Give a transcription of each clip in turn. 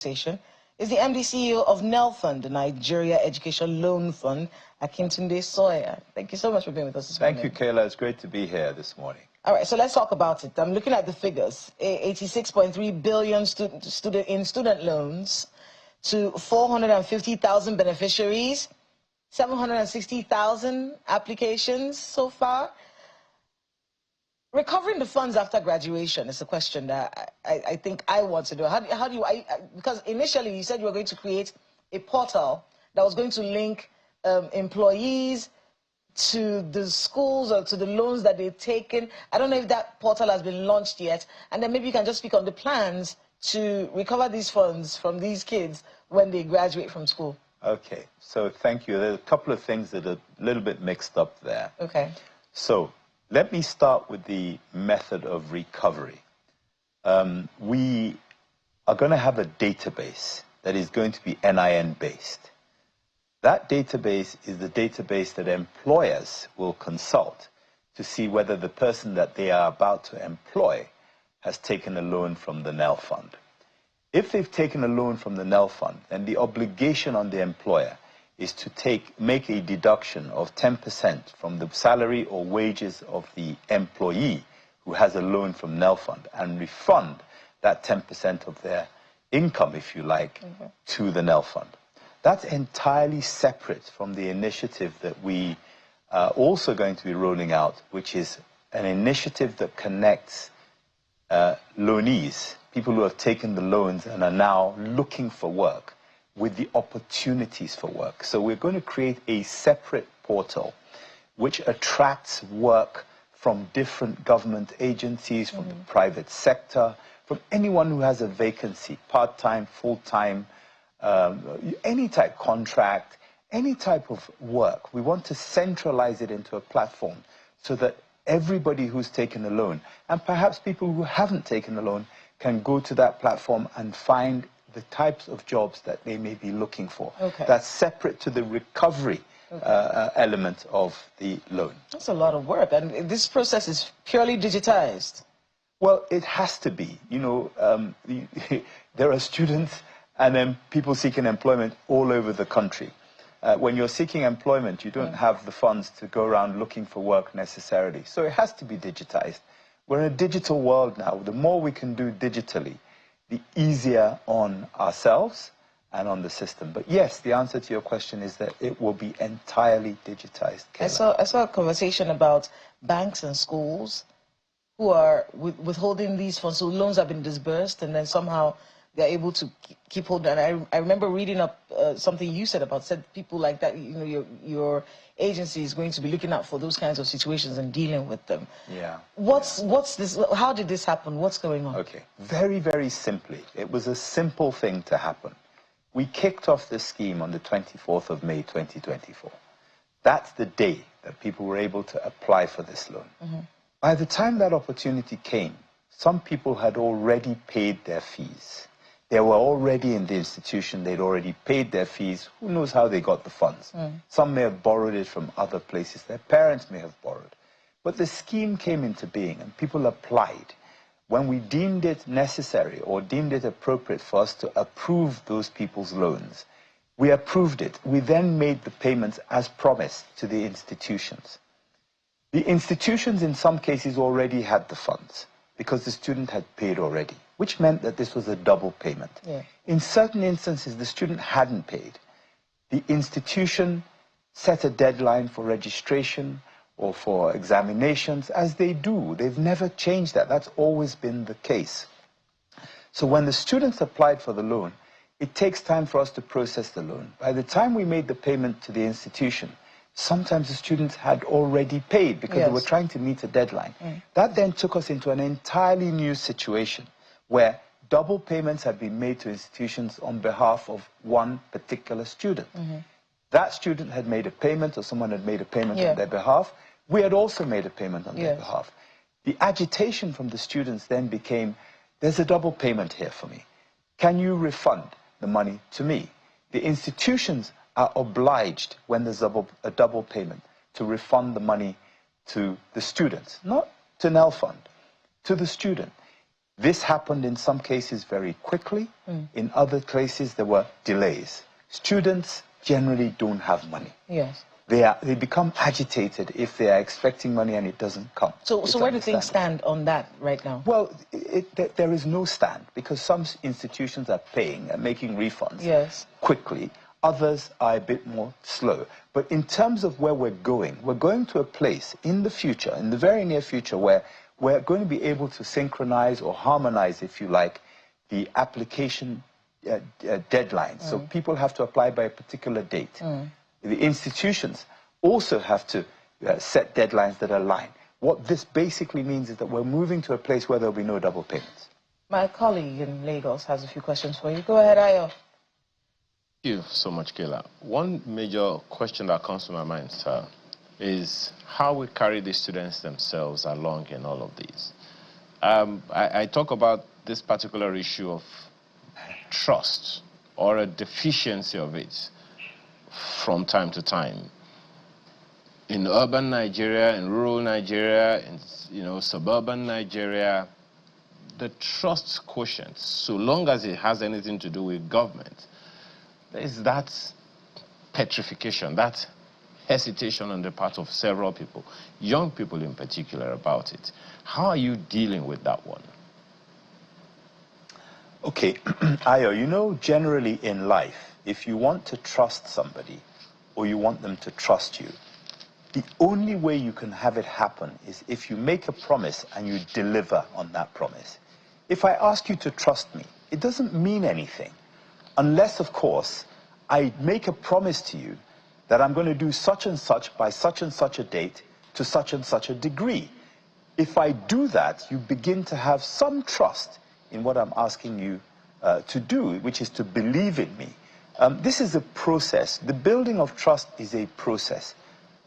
is the MD CEO of NELFUND, the Nigeria Education Loan Fund, Akintunde Sawyer. Thank you so much for being with us this morning. Thank you, Kayla. It's great to be here this morning. All right, so let's talk about it. I'm looking at the figures. 86.3 billion in student loans to 450,000 beneficiaries, 760,000 applications so far. Recovering the funds after graduation is a question that I think I want to know. How do you, because initially you said you were going to create a portal that was going to link employees to the schools or to the loans that they've taken. I don't know if that portal has been launched yet. And then maybe you can just speak on the plans to recover these funds from these kids when they graduate from school. Okay, so thank you. There's a couple of things that are a little bit mixed up there. Okay. So let me start with the method of recovery. We are going to have a database that is going to be NIN-based. That database is the database that employers will consult to see whether the person that they are about to employ has taken a loan from the NELFUND. If they've taken a loan from the NELFUND, then the obligation on the employer is to make a deduction of 10% from the salary or wages of the employee who has a loan from NELFUND and refund that 10% of their income, if you like, to the NELFUND. That's entirely separate from the initiative that we are also going to be rolling out, which is an initiative that connects loanees, people who have taken the loans and are now looking for work, with the opportunities for work. So we're going to create a separate portal which attracts work from different government agencies, from the private sector, from anyone who has a vacancy, part-time, full-time, any type contract, any type of work. We want to centralize it into a platform so that everybody who's taken a loan, and perhaps people who haven't taken a loan, can go to that platform and find the types of jobs that they may be looking for. Okay. That's separate to the recovery element of the loan. That's a lot of work, and this process is purely digitized. Well, it has to be. You know, there are students and then people seeking employment all over the country. When you're seeking employment, you don't have the funds to go around looking for work necessarily. So it has to be digitized. We're in a digital world now. The more we can do digitally, the easier on ourselves and on the system. But yes, the answer to your question is that it will be entirely digitized. Kayla. I saw a conversation about banks and schools who are withholding these funds. So loans have been disbursed and then somehow they're able to keep holding. And I remember reading up something you said people like that, you know, your agency is going to be looking out for those kinds of situations and dealing with them. Yeah. What's this? How did this happen? What's going on? Okay. Very, very simply, it was a simple thing to happen. We kicked off this scheme on the 24th of May, 2024. That's the day that people were able to apply for this loan. By the time that opportunity came, some people had already paid their fees. They were already in the institution, they'd already paid their fees. Who knows how they got the funds? Some may have borrowed it from other places, their parents may have borrowed. But the scheme came into being and people applied. When we deemed it necessary or deemed it appropriate for us to approve those people's loans, we approved it. We then made the payments as promised to the institutions. The institutions in some cases already had the funds because the student had paid already, which meant that this was a double payment. In certain instances, the student hadn't paid. The institution set a deadline for registration or for examinations, as they do. They've never changed that. That's always been the case. So when the students applied for the loan, it takes time for us to process the loan. By the time we made the payment to the institution, sometimes the students had already paid because they were trying to meet a deadline. That then took us into an entirely new situation where double payments had been made to institutions on behalf of one particular student. That student had made a payment or someone had made a payment on their behalf. We had also made a payment on their behalf. The agitation from the students then became, there's a double payment here for me. Can you refund the money to me? The institutions are obliged, when there's a double payment, to refund the money to the students, not to NELFUND, to the student. This happened in some cases very quickly. In other cases, there were delays. Students generally don't have money. Yes. They become agitated if they are expecting money and it doesn't come. So where do things stand on that right now? Well, there is no stand, because some institutions are paying and making refunds quickly. Others are a bit more slow. But in terms of where we're going to a place in the future, in the very near future, where we're going to be able to synchronize or harmonize, if you like, the application deadlines. So people have to apply by a particular date. The institutions also have to set deadlines that align. What this basically means is that we're moving to a place where there'll be no double payments. My colleague in Lagos has a few questions for you. Go ahead, Ayo. Thank you so much, Kayla. One major question that comes to my mind, sir, is how we carry the students themselves along in all of these. I talk about this particular issue of trust, or a deficiency of it, from time to time. In urban Nigeria, in rural Nigeria, in suburban Nigeria, the trust quotient, so long as it has anything to do with government, there is that petrification, that hesitation on the part of several people, young people in particular, about it. How are you dealing with that one? Okay, Ayo, you know, generally in life, if you want to trust somebody or you want them to trust you, the only way you can have it happen is if you make a promise and you deliver on that promise. If I ask you to trust me, it doesn't mean anything, unless, of course, I make a promise to you that I'm going to do such and such by such and such a date to such and such a degree. If I do that, you begin to have some trust in what I'm asking you to do, which is to believe in me. This is a process. The building of trust is a process.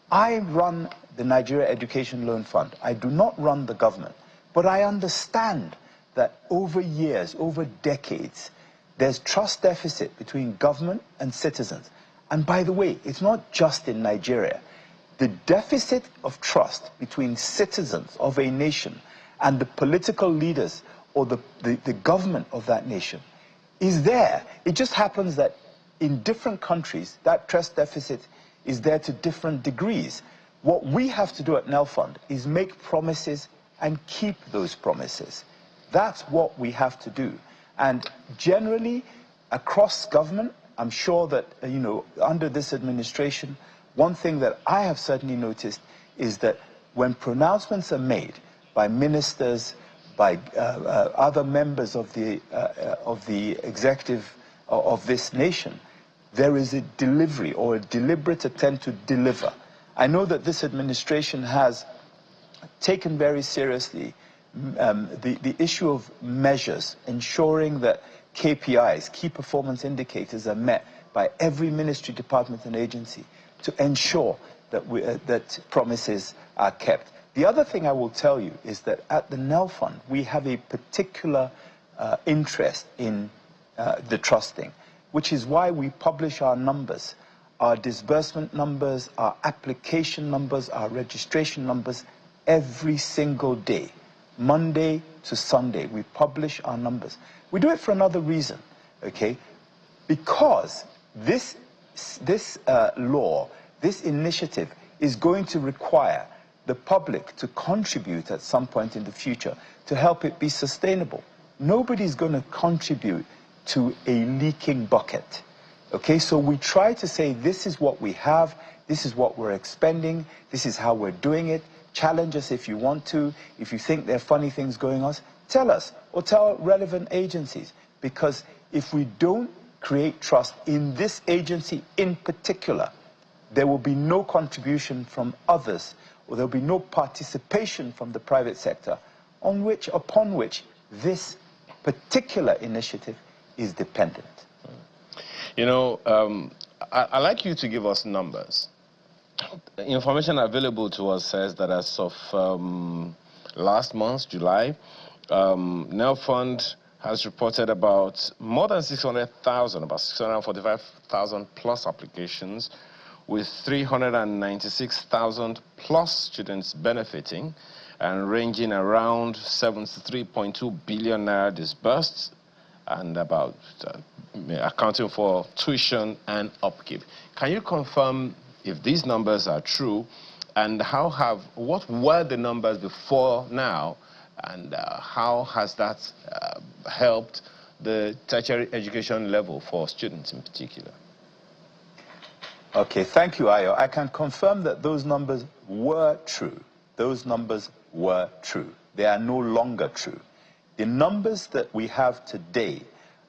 I run the Nigeria Education Loan Fund. I do not run the government. But I understand that over years, over decades, there's trust deficit between government and citizens. And by the way, it's not just in Nigeria. The deficit of trust between citizens of a nation and the political leaders or the government of that nation is there. It just happens that in different countries, that trust deficit is there to different degrees. What we have to do at NELFUND is make promises and keep those promises. That's what we have to do. And generally, across government, I'm sure that, you know, under this administration, one thing that I have certainly noticed is that when pronouncements are made by ministers, by other members of the executive of this nation, there is a delivery or a deliberate attempt to deliver. I know that this administration has taken very seriously the issue of measures, ensuring that KPIs, key performance indicators, are met by every ministry, department and agency to ensure that, that promises are kept. The other thing I will tell you is that at the NELFUND, we have a particular interest in the trusting, which is why we publish our numbers, our disbursement numbers, our application numbers, our registration numbers every single day. Monday to Sunday, we publish our numbers. We do it for another reason, okay? Because this law, this initiative is going to require the public to contribute at some point in the future to help it be sustainable. Nobody's going to contribute to a leaking bucket, okay? So we try to say, this is what we have, this is what we're expending, this is how we're doing it. Challenge us if you want to. If you think there are funny things going on, tell us or tell relevant agencies. Because if we don't create trust in this agency in particular, there will be no contribution from others, or there will be no participation from the private sector upon which this particular initiative is dependent. You know, I'd like you to give us numbers. Information available to us says that as of last month, July, NELFUND has reported about more than 600,000, about 645,000 plus applications, with 396,000 plus students benefiting. and ranging around 73.2 billion naira disbursed, and about accounting for tuition and upkeep. Can you confirm if these numbers are true, and what were the numbers before now, and how has that helped the tertiary education level for students in particular? Okay, thank you, Ayo. I can confirm that those numbers were true. Those numbers were true. They are no longer true. The numbers that we have today,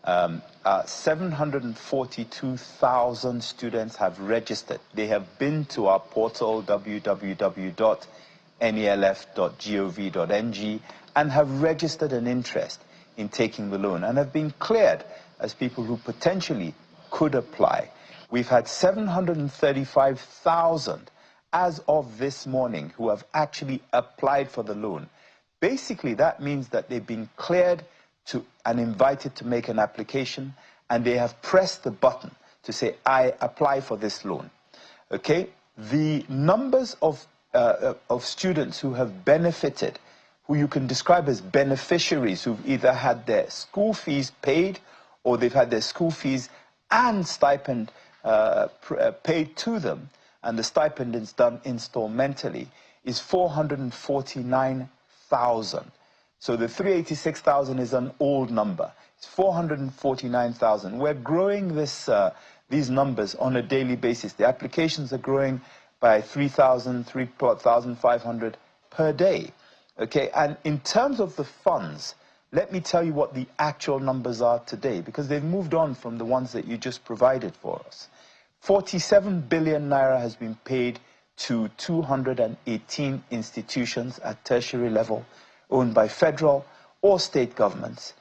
742,000 students have registered. They have been to our portal, www.nelf.gov.ng, and have registered an interest in taking the loan and have been cleared as people who potentially could apply. We've had 735,000 as of this morning who have actually applied for the loan. Basically, that means that they've been cleared and invited to make an application, and they have pressed the button to say, I apply for this loan. Okay? The numbers of students who have benefited, who you can describe as beneficiaries, who've either had their school fees paid or they've had their school fees and stipend paid to them, and the stipend is done installmentally, is 449,000. So the 386,000 is an old number. It's 449,000. We're growing these numbers on a daily basis. The applications are growing by 3,000, 3,500 per day. Okay, and in terms of the funds, let me tell you what the actual numbers are today, because they've moved on from the ones that you just provided for us. 47 billion naira has been paid to 218 institutions at tertiary level owned by federal or state governments,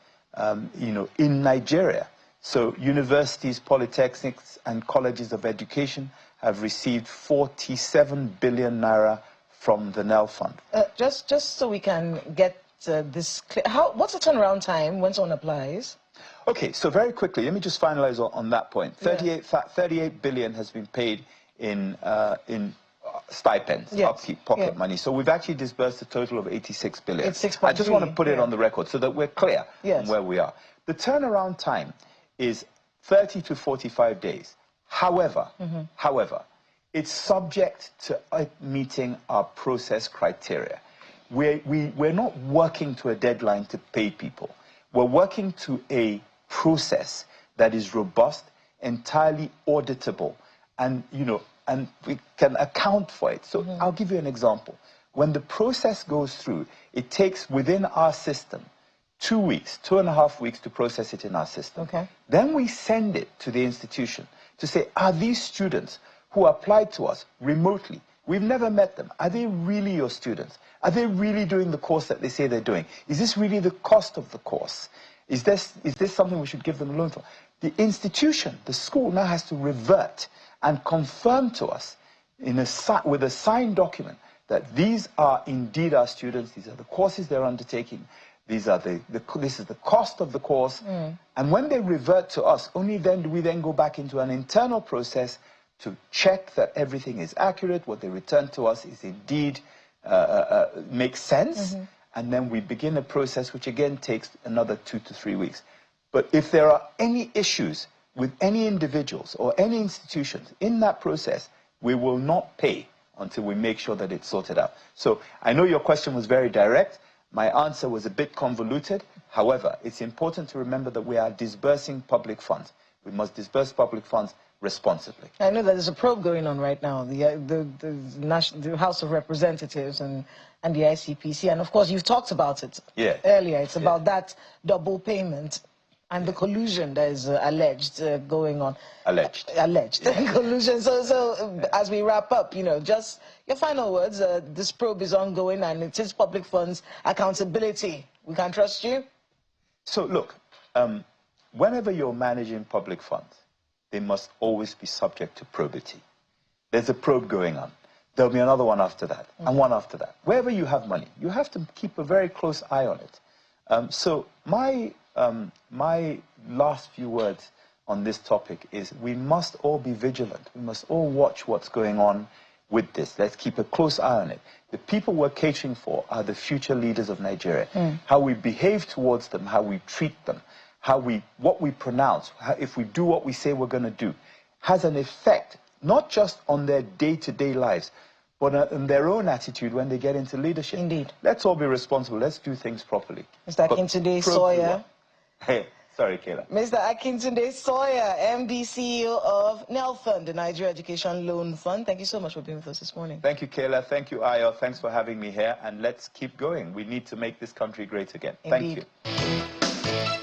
in Nigeria. So universities, polytechnics, and colleges of education have received 47 billion naira from the NELFUND. Just so we can get this clear, what's the turnaround time when someone applies? Okay, so very quickly, let me just finalize on that point. 38 billion has been paid in stipends, upkeep, pocket money. So we've actually disbursed a total of 86 billion. It's 6.3. I just want to put it on the record so that we're clear on where we are. The turnaround time is 30 to 45 days. However, it's subject to meeting our process criteria. We're not working to a deadline to pay people. We're working to a process that is robust, entirely auditable, and and we can account for it. So I'll give you an example. When the process goes through, it takes within our system 2 weeks, 2.5 weeks to process it in our system. Okay. Then we send it to the institution to say, are these students who applied to us remotely? We've never met them. Are they really your students? Are they really doing the course that they say they're doing? Is this really the cost of the course? Is this something we should give them a loan for? The institution, the school, now has to revert and confirm to us with a signed document that these are indeed our students, these are the courses they're undertaking, this is the cost of the course. And when they revert to us, only then do we then go back into an internal process to check that everything is accurate, what they return to us is indeed makes sense, and then we begin a process which again takes another 2 to 3 weeks. But if there are any issues with any individuals or any institutions in that process, we will not pay until we make sure that it's sorted out. So I know your question was very direct. My answer was a bit convoluted. However, it's important to remember that we are disbursing public funds. We must disburse public funds responsibly. I know that there's a probe going on right now, the House of Representatives and the ICPC, and of course you've talked about it earlier. It's about that double payment and the collusion that is alleged going on. Alleged. Collusion. So as we wrap up, just your final words. This probe is ongoing and it is public funds accountability. We can trust you? So look, whenever you're managing public funds, they must always be subject to probity. There's a probe going on. There'll be another one after that, and one after that. Wherever you have money, you have to keep a very close eye on it. So my last few words on this topic is we must all be vigilant. We must all watch what's going on with this. Let's keep a close eye on it. The people we're catering for are the future leaders of Nigeria. How we behave towards them, how we treat them, what we pronounce, if we do what we say we're going to do, has an effect, not just on their day-to-day lives, but on their own attitude when they get into leadership. Indeed. Let's all be responsible. Let's do things properly. Mr. Akintunde Sawyer. Hey, sorry, Kayla. Mr. Akintunde Sawyer, MD CEO of NELFUND, the Nigeria Education Loan Fund. Thank you so much for being with us this morning. Thank you, Kayla. Thank you, Ayo. Thanks for having me here. And let's keep going. We need to make this country great again. Indeed. Thank you.